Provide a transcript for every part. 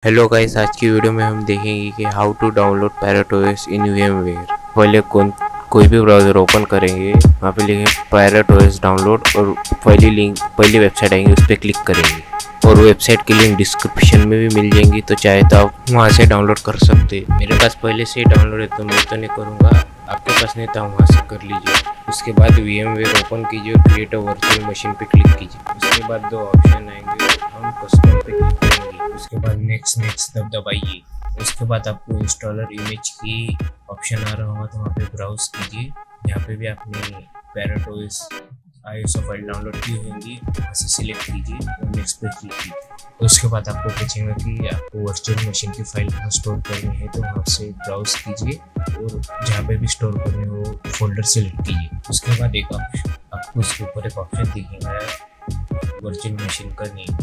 Hello guys, आज की video में हम देखेंगे कि how to download Parrot OS in VMware। पहले कोई भी ब्राउज़र ओपन करेंगे, वहाँ पे लिखे पैरेट ओएस डाउनलोड और पहली वेबसाइट आएंगी, उस पर क्लिक करेंगे और वेबसाइट की लिंक डिस्क्रिप्शन में भी मिल जाएंगी, तो चाहे तो आप वहाँ से डाउनलोड कर सकते हैं। मेरे पास पहले से ही डाउनलोड है तो मैं तो नहीं करूँगा, आपके पास नहीं तो वहाँ से कर लीजिए। उसके बाद VMware ओपन कीजिए और क्रिएट अ वर्चुअल मशीन पे क्लिक कीजिए। उसके बाद दो ऑप्शन आएंगे, हम कस्टम पे क्लिक करेंगे। उसके बाद नेक्स्ट दबाइए। उसके बाद आपको इंस्टॉलर इमेज की ऑप्शन आ रहा होगा, तो वहाँ पे ब्राउज कीजिए। यहाँ पे भी आपने parrot OS ISO file download की होंगी, वहाँ से सिलेक्ट कीजिए और नेक्स्ट पे क्लिक कीजिए। उसके बाद आपको पूछेगा कि आपको वर्चुअल मशीन की फाइल कहाँ स्टोर करनी है, तो वहाँ से ब्राउज कीजिए और जहाँ पे भी स्टोर करनी हो फोल्डर सेलेक्ट कीजिए। उसके बाद एक आपको उसके ऊपर एक ऑप्शन दिखेगा वर्चुअल मशीन का नेम,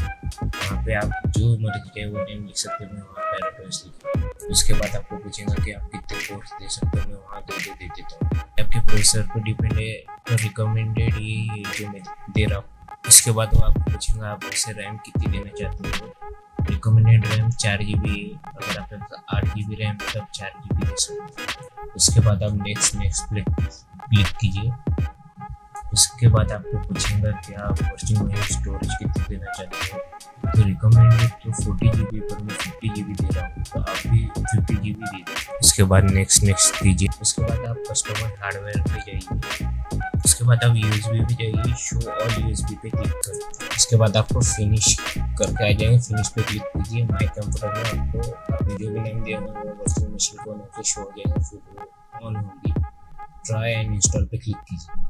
वहाँ पे आप जो मर्जी है वो नेम लिख सकते हो, मैं वहाँ पैरेट ओएस लिखूँ। उसके बाद आपको पूछेगा कि आप कितने कोर्स दे सकते हो, मैं वहाँ दे देता हूँ। आपके प्रोसेसर पर डिपेंड है, तो रिकमेंडेड ये जो मैं दे रहा हूँ। उसके बाद वो आपको पूछेगा आप उसे रैम कितनी देना चाहते हो। रिकमेंडेड रैम 4 GB है, अगर आपके पास 8 GB रैम है तब 4 GB दे सकते हो। उसके बाद आप नेक्स्ट पे क्लिक कीजिए। उसके बाद आपको पूछेगा कि आप वर्चुअल मशीन स्टोरेज कितनी देना चाहते हो, तो रिकमेंडेड तो 40 GB पर मैं 50 GB दे रहा हूँ, तो आप भी 50 GB दे दीजिए। उसके बाद नेक्स्ट कीजिए। उसके बाद आप कस्टमर हार्डवेयर पे जाइए। उसके बाद आप USB पे जाइए, शो ऑल USB पे क्लिक करें। उसके बाद आपको फिनिश करके आ जाएंगे, फिनिश पे क्लिक कीजिए। माई कंप्यूटर में आपको आपने जो भी नेम दिया होगा वो वर्चुअल मशीन को नाम से शो हो जाएगा, फिर वो ऑन होगी। ट्राई एंड इंस्टॉल पे क्लिक कीजिए।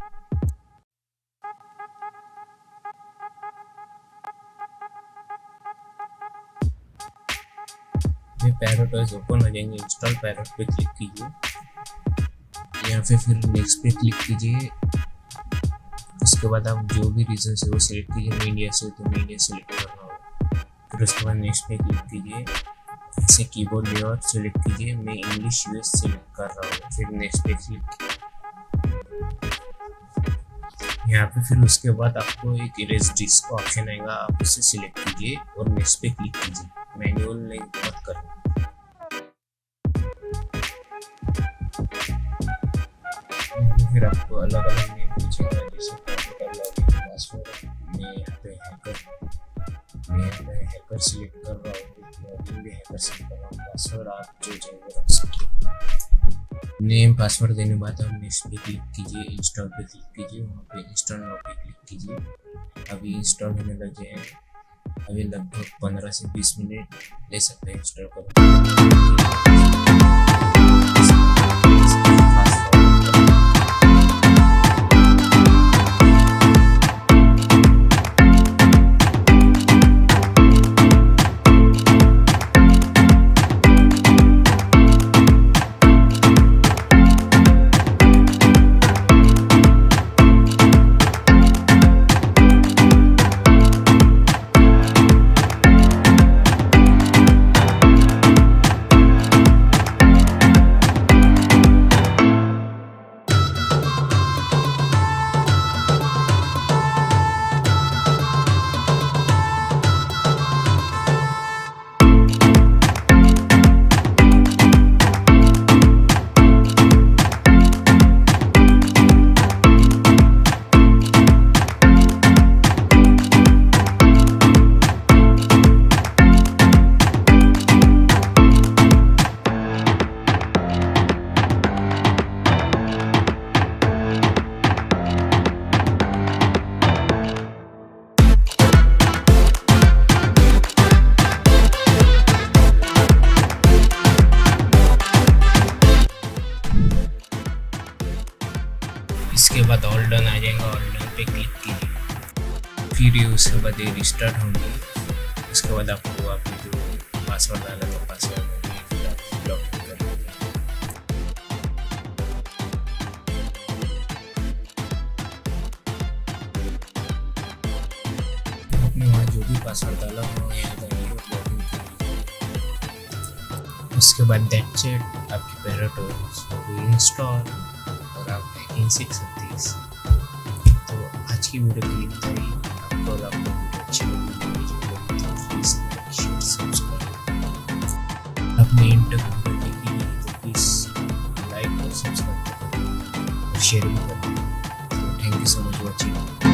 पैरेट ओएस ओपन हो जाएंगे, इंस्टॉल पैरेट पे क्लिक कीजिए। यहाँ पे फिर नेक्स्ट पे क्लिक कीजिए। उसके बाद आप जो भी रीजन से वो सिलेक्ट कीजिए, मैं इंडिया से तो मैं इंडिया सेलेक्ट कर रहा हूँ। फिर उसके बाद नेक्स्ट पे क्लिक कीजिए, ऐसे कीबोर्ड लेआउट सेलेक्ट कीजिए, मैं इंग्लिश US सेलेक्ट कर रहा हूँ। फिर नेक्स्ट पे क्लिक यहाँ पे फिर उसके बाद आपको एक इरेज डिस्क का ऑप्शन आएगा, आप उसे सिलेक्ट कीजिए और नेक्स्ट पे क्लिक कीजिए। मैनुअल नहीं मत करना। फिर आपको अलग अलग नेम पूछेगा, जैसे कंप्यूटर लॉगिन पासवर्ड, मैं यहाँ पे हैकर सिलेक्ट कर रहा हूँ, लॉगिन भी हैकर सिलेक्ट कर रहा हूँ। पासवर्ड आप जो चाहिए रख सकते हो। नेम पासवर्ड देने के बाद आप नेक्स्ट पे क्लिक कीजिए, इंस्टॉल पे क्लिक कीजिए, वहाँ पे इंस्टॉल नाउ पे क्लिक कीजिए। अभी इंस्टॉल होने लग जाए, अभी लगभग 15 से 20 मिनट ले सकते हैं इंस्टॉल करने। इसके बाद ऑल डन आ जाएगा, ऑल डन पे क्लिक कीजिए। फिर ये उसके बाद ये रिस्टार्ट होंगी। उसके बाद आपको आपने जो पासवर्ड डाला था पासवर्ड लॉग इन कर दीजिए। आपने वहाँ जो भी पासवर्ड डाला हो यहाँ जाइए और लॉग इन कर दीजिए। उसके बाद दैट्स इट, आपकी पैरेट ओएस हो गई इंस्टॉल और आप हैकिंग सीख सकते हैं। तो आज की वीडियो के लिए इतना ही। आपको वीडियो अच्छी लगी तो please like share subscribe. Main तक वीडियो देखी तो प्लीज़ लाइक और सब्सक्राइब करें और शेयर भी करें। तो thank you so much watching.